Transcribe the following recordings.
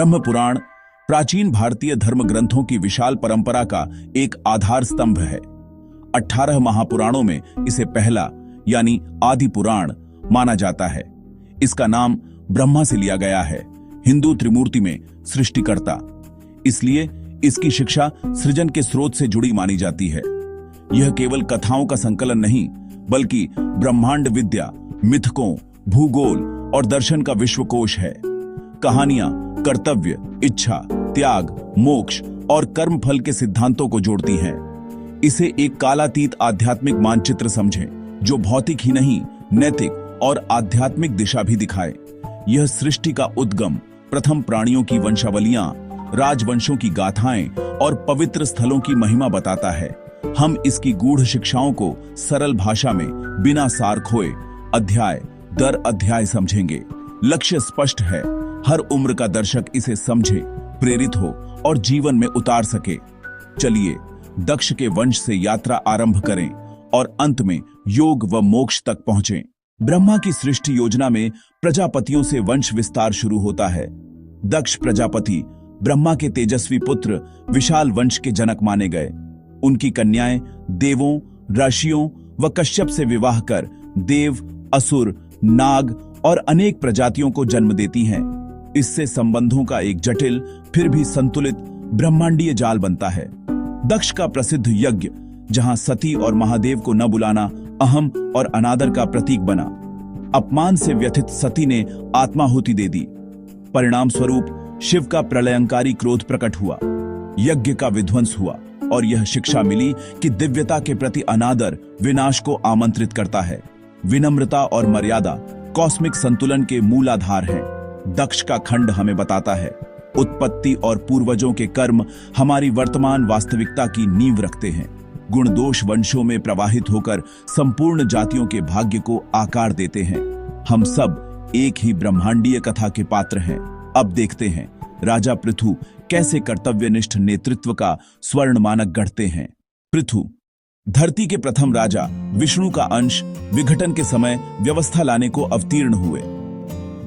ब्रह्म पुराण प्राचीन भारतीय धर्म ग्रंथों की विशाल परंपरा का एक आधार स्तंभ है। 18 महापुराणों में इसे पहला यानी आदि पुराण माना जाता है। इसका नाम ब्रह्मा से लिया गया है, हिंदू त्रिमूर्ति में सृष्टिकर्ता। इसलिए इसकी शिक्षा सृजन के स्रोत से जुड़ी मानी जाती है। यह केवल कथाओं का संकलन नहीं, बल्कि ब्रह्मांड विद्या, मिथकों, भूगोल और दर्शन का विश्वकोश है। कहानियां कर्तव्य, इच्छा, त्याग, मोक्ष और कर्म फल के सिद्धांतों को जोड़ती हैं। इसे एक कालातीत आध्यात्मिक मानचित्र समझें, जो भौतिक ही नहीं, नैतिक और आध्यात्मिक दिशा भी दिखाए। यह सृष्टि का उद्गम, प्रथम प्राणियों की वंशावलियां, राजवंशों की गाथाएं और पवित्र स्थलों की महिमा बताता है। हम इसकी गूढ़ शिक्षाओं को सरल भाषा में बिना सार खोए अध्याय दर अध्याय समझेंगे। लक्ष्य स्पष्ट है, हर उम्र का दर्शक इसे समझे, प्रेरित हो और जीवन में उतार सके। चलिए दक्ष के वंश से यात्रा आरंभ करें और अंत में योग व मोक्ष तक पहुंचें। ब्रह्मा की सृष्टि योजना में प्रजापतियों से वंश विस्तार शुरू होता है। दक्ष प्रजापति ब्रह्मा के तेजस्वी पुत्र विशाल वंश के जनक माने गए। उनकी कन्याएं देवों, ऋषियों व कश्यप से विवाह कर देव, असुर, नाग और अनेक प्रजातियों को जन्म देती हैं। इससे संबंधों का एक जटिल फिर भी संतुलित ब्रह्मांडीय जाल बनता है। दक्ष का प्रसिद्ध यज्ञ, जहां सती और महादेव को न बुलाना अहम और अनादर का प्रतीक बना। अपमान से व्यथित सती ने आत्माहुति दे दी। परिणाम स्वरूप शिव का प्रलयंकारी क्रोध प्रकट हुआ, यज्ञ का विध्वंस हुआ और यह शिक्षा मिली कि दिव्यता के प्रति अनादर विनाश को आमंत्रित करता है। विनम्रता और मर्यादा कॉस्मिक संतुलन के मूलाधार हैं। दक्ष का खंड हमें बताता है, उत्पत्ति और पूर्वजों के कर्म हमारी वर्तमान वास्तविकता की नींव रखते हैं। गुण दोष वंशों में प्रवाहित होकर संपूर्ण जातियों के भाग्य को आकार देते हैं। हम सब एक ही ब्रह्मांडीय कथा के पात्र हैं। अब देखते हैं राजा पृथु कैसे कर्तव्यनिष्ठ नेतृत्व का स्वर्ण मानक गढ़ते हैं। पृथु धरती के प्रथम राजा, विष्णु का अंश, विघटन के समय व्यवस्था लाने को अवतीर्ण हुए।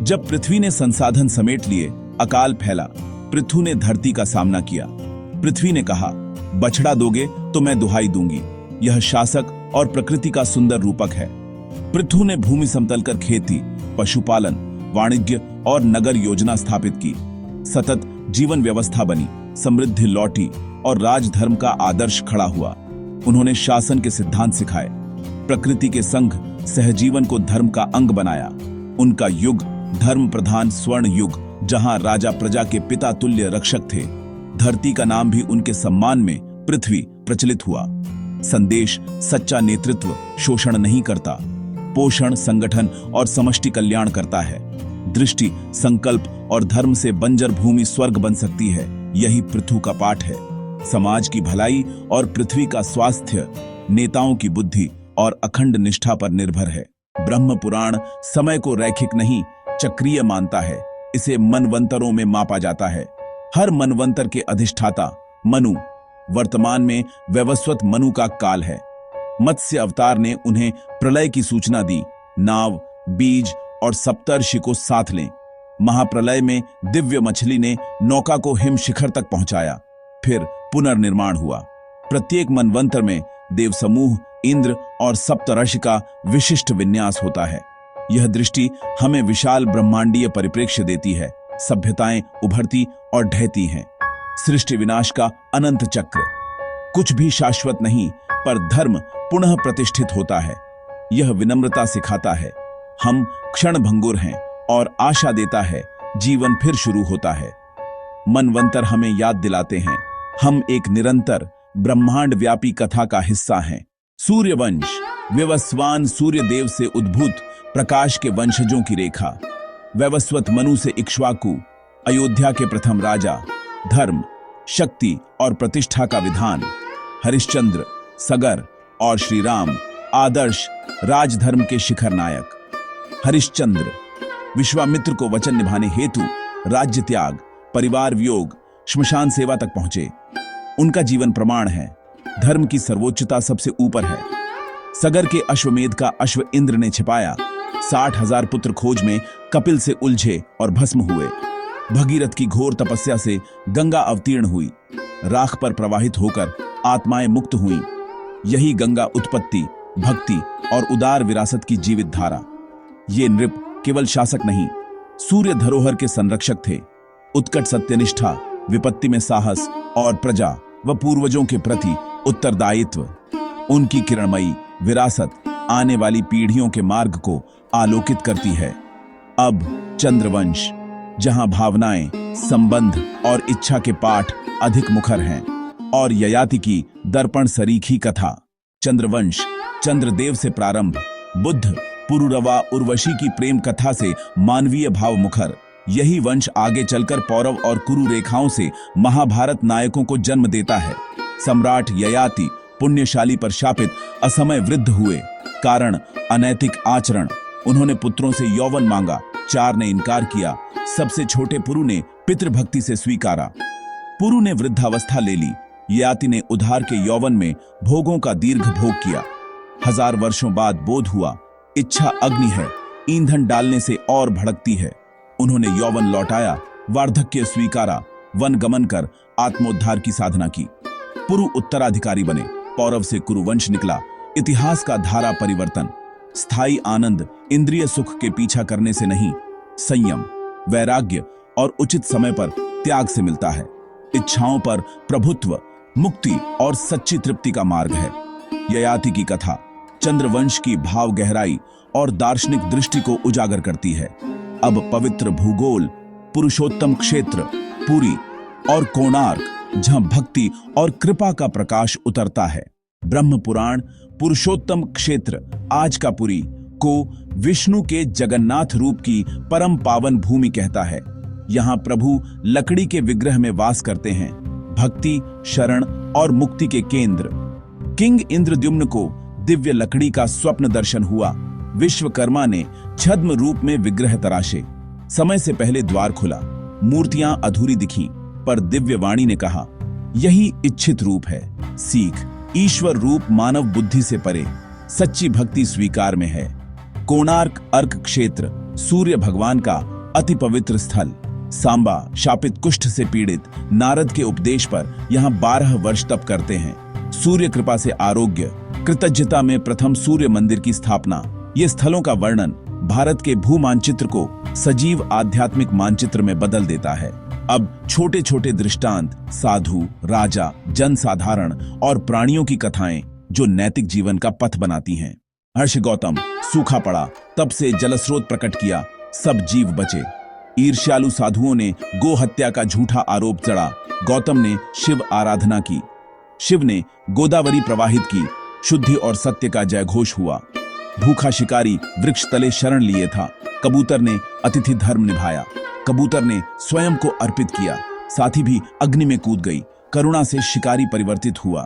जब पृथ्वी ने संसाधन समेट लिए, अकाल फैला। पृथु ने धरती का सामना किया। पृथ्वी ने कहा, बछड़ा दोगे तो मैं दुहाई दूंगी। यह शासक और प्रकृति का सुंदर रूपक है। पृथु ने भूमि समतल कर खेती, पशुपालन, वाणिज्य और नगर योजना स्थापित की। सतत जीवन व्यवस्था बनी, समृद्धि लौटी और राजधर्म का आदर्श खड़ा हुआ। उन्होंने शासन के सिद्धांत सिखाए, प्रकृति के संग सहजीवन को धर्म का अंग बनाया। उनका युग धर्म प्रधान स्वर्ण युग, जहां राजा प्रजा के पिता तुल्य रक्षक थे। धरती का नाम भी उनके सम्मान में पृथ्वी प्रचलित हुआ। संदेश, सच्चा नेतृत्व शोषण नहीं करता, पोषण, संगठन और समष्टि कल्याण करता है। दृष्टि, संकल्प और धर्म से बंजर भूमि स्वर्ग बन सकती है। यही पृथु का पाठ है। समाज की भलाई और पृथ्वी का स्वास्थ्य नेताओं की बुद्धि और अखंड निष्ठा पर निर्भर है। ब्रह्म पुराण समय को रैखिक नहीं, चक्रीय मानता है। इसे मनवंतरों में मापा जाता है। हर मनवंतर के अधिष्ठाता मनु, वर्तमान में वैवस्वत मनु का काल है। मत्स्य अवतार ने उन्हें प्रलय की सूचना दी। नाव, बीज और सप्तर्षि को साथ लें। महाप्रलय में दिव्य मछली ने नौका को हिम शिखर तक पहुंचाया। फिर पुनर्निर्माण हुआ। प्रत्येक मनवंतर में देव समूह, इंद्र और सप्तर्षि का विशिष्ट विन्यास होता है। यह दृष्टि हमें विशाल ब्रह्मांडीय परिप्रेक्ष्य देती है। सभ्यताएं उभरती और ढहती हैं। सृष्टि विनाश का अनंत चक्र। कुछ भी शाश्वत नहीं, पर धर्म पुनः प्रतिष्ठित होता है। यह विनम्रता सिखाता है, हम क्षणभंगुर हैं, और आशा देता है, जीवन फिर शुरू होता है। मनवंतर हमें याद दिलाते हैं, हम एक निरंतर ब्रह्मांड व्यापी कथा का हिस्सा हैं। सूर्यवंश, विवस्वान सूर्य देव से उद्भूत प्रकाश के वंशजों की रेखा। वैवस्वत मनु से इक्ष्वाकु, अयोध्या के प्रथम राजा। धर्म, शक्ति और प्रतिष्ठा का विधान। हरिश्चंद्र, सगर और श्री राम, आदर्श राजधर्म के शिखर नायक। हरिश्चंद्र विश्वामित्र को वचन निभाने हेतु राज्य त्याग, परिवार वियोग, श्मशान सेवा तक पहुंचे। उनका जीवन प्रमाण है, धर्म की सर्वोच्चता सबसे ऊपर है। सगर के अश्वमेध का अश्व इंद्र ने छिपाया। 60,000 पुत्र खोज में कपिल से उलझे और भस्म हुए। भगीरथ की घोर तपस्या से गंगा अवतीर्ण हुई, राख पर प्रवाहित होकर आत्माएं मुक्त हुईं। यही गंगा उत्पत्ति, भक्ति और उदार विरासत की जीवित धारा। ये नृप केवल शासक नहीं, सूर्य धरोहर के संरक्षक थे। उत्कट सत्यनिष्ठा, विपत्ति में साहस और प्रजा व पूर्वजों के प्रति उत्तरदायित्व, उनकी किरणमयी विरासत आने वाली पीढ़ियों के मार्ग को आलोकित करती है। अब चंद्रवंश, जहां भावनाएं, संबंध और इच्छा के पाठ अधिक मुखर हैं, और ययाति की दर्पण सरीखी कथा। चंद्रवंश चंद्रदेव से प्रारंभ, बुद्ध, पुरुरवा, उर्वशी की प्रेम कथा से मानवीय भाव मुखर। यही वंश आगे चलकर पौरव और कुरु रेखाओं से महाभारत नायकों को जन्म देता है। सम्राट ययाति पुण्यशाली पर शापित असमय वृद्ध हुए, कारण अनैतिक आचरण। उन्होंने पुत्रों से यौवन मांगा, 4 ने इनकार किया। सबसे छोटे पुरु ने पितृभक्ति से स्वीकारा। पुरु ने वृद्धावस्था ले ली। ययाति ने उधार के यौवन में भोगों का दीर्घ भोग किया। 1000 वर्षों बाद बोध हुआ, इच्छा अग्नि है, ईंधन डालने से और भड़कती है। उन्होंने यौवन लौटाया, वार्धक्य स्वीकारा, वन गमन कर आत्मोद्धार की साधना की। पुरु उत्तराधिकारी बने, पौरव से कुरुवंश निकला। इतिहास का धारा परिवर्तन। स्थायी आनंद इंद्रिय सुख के पीछा करने से नहीं, संयम, वैराग्य और उचित समय पर त्याग से मिलता है। इच्छाओं पर प्रभुत्व, मुक्ति और सच्ची तृप्ति का मार्ग है। ययाति की कथा चंद्रवंश की भाव गहराई और दार्शनिक दृष्टि को उजागर करती है। अब पवित्र भूगोल, पुरुषोत्तम क्षेत्र, पुरी और कोणार्क, जहां भक्ति और कृपा का प्रकाश उतरता है। ब्रह्म पुराण पुरुषोत्तम क्षेत्र, आज का पुरी, को विष्णु के जगन्नाथ रूप की परम पावन भूमि कहता है। यहाँ प्रभु लकड़ी के विग्रह में वास करते हैं, भक्ति, शरण और मुक्ति के केंद्र। किंग इंद्रद्युम्न को दिव्य लकड़ी का स्वप्न दर्शन हुआ। विश्वकर्मा ने छद्म रूप में विग्रह तराशे। समय से पहले द्वार खुला, मूर्तियां अधूरी दिखीं, पर दिव्य वाणी ने कहा, यही इच्छित रूप है। सीख, ईश्वर रूप मानव बुद्धि से परे, सच्ची भक्ति स्वीकार में है। कोणार्क अर्क क्षेत्र, सूर्य भगवान का अति पवित्र स्थल। सांबा शापित कुष्ठ से पीड़ित नारद के उपदेश पर यहाँ 12 वर्ष तप करते हैं। सूर्य कृपा से आरोग्य, कृतज्ञता में प्रथम सूर्य मंदिर की स्थापना। ये स्थलों का वर्णन भारत के भू मानचित्र को सजीव आध्यात्मिक मानचित्र में बदल देता है। अब छोटे छोटे दृष्टांत, साधु, राजा, जनसाधारण और प्राणियों की कथाएं जो नैतिक जीवन का पथ बनाती हैं। हर्ष गौतम, सूखा पड़ा, तब से जलस्रोत प्रकट किया, सब जीव बचे। ईर्ष्यालु साधुओं ने गो हत्या का झूठा आरोप जड़ा, गौतम ने शिव आराधना की। शिव ने गोदावरी प्रवाहित की, शुद्धि और सत्य का जयघोष हुआ। भूखा शिकारी वृक्ष तले शरण लिए था, कबूतर ने अतिथि धर्म निभाया। कबूतर ने स्वयं को अर्पित किया, साथी भी अग्नि में कूद गई। करुणा से शिकारी परिवर्तित हुआ,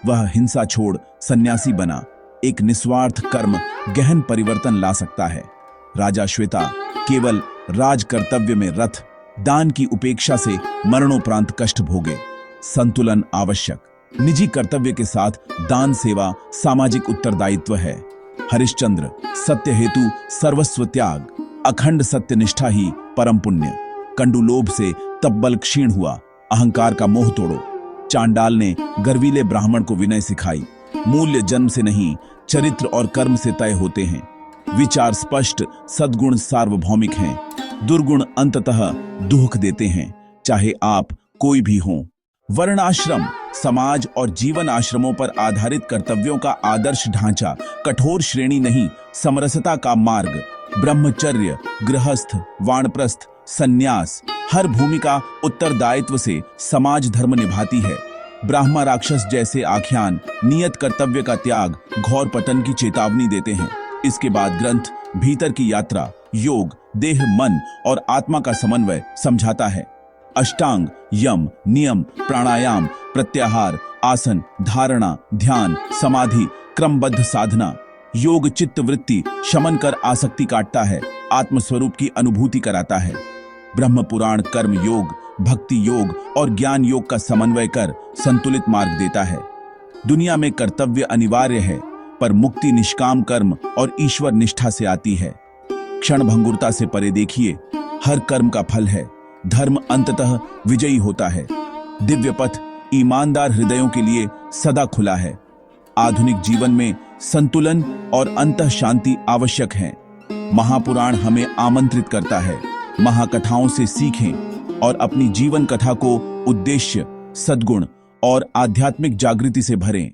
वह हिंसा छोड़ सन्यासी बना। एक निस्वार्थ कर्म गहन परिवर्तन ला सकता है। राजा श्वेता केवल राज कर्तव्य में रथ, दान की उपेक्षा से मरणोपरांत कष्ट भोगे। संतुलन आवश्यक, निजी कर्तव्य के साथ दान सेवा सामाजिक उत्तरदायित्व है। हरिश्चंद्र, सत्य हेतु सर्वस्व त्याग, अखंड सत्यनिष्ठा ही परम पुण्य। कंडुलोभ से तब्बल क्षीण हुआ, अहंकार का मोह तोड़ो। चांडाल ने गर्वीले ब्राह्मण को विनय सिखाई। मूल्य जन्म से नहीं, चरित्र और कर्म से तय होते हैं। विचार स्पष्ट, सद्गुण सार्वभौमिक हैं। दुर्गुण अंततः दुख देते हैं, चाहे आप कोई भी हों। वर्णाश्रम, समाज और जीवन आश्रमों पर आधारित कर्तव्यों का आदर्श ढांचा, कठोर श्रेणी नहीं, समरसता का मार्ग। ब्रह्मचर्य, गृहस्थ, वानप्रस्थ, सन्यास, हर भूमिका उत्तरदायित्व से समाज धर्म निभाती है। ब्राह्मण राक्षस जैसे आख्यान नियत कर्तव्य का त्याग, घोर पतन की चेतावनी देते हैं। इसके बाद ग्रंथ भीतर की यात्रा, योग, देह, मन और आत्मा का समन्वय समझाता है। अष्टांग, यम, नियम, प्राणायाम, प्रत्याहार, आसन, धारणा, ध्यान, समाधि, क्रमबद्ध साधना। योग चित्त वृत्ति शमन कर आसक्ति काटता है, आत्मस्वरूप की अनुभूति कराता है। ब्रह्म पुराण कर्म योग, भक्ति योग और ज्ञान योग का समन्वय कर संतुलित मार्ग देता है। दुनिया में कर्तव्य अनिवार्य है, पर मुक्ति निष्काम कर्म और ईश्वर निष्ठा से आती है। क्षण भंगुरता से परे देखिए, हर कर्म का फल है। धर्म अंततः विजयी होता है। दिव्य पथ ईमानदार हृदयों के लिए सदा खुला है। आधुनिक जीवन में संतुलन और अंतः शांति आवश्यक है। महापुराण हमें आमंत्रित करता है, महाकथाओं से सीखें और अपनी जीवन कथा को उद्देश्य, सद्गुण और आध्यात्मिक जागृति से भरें।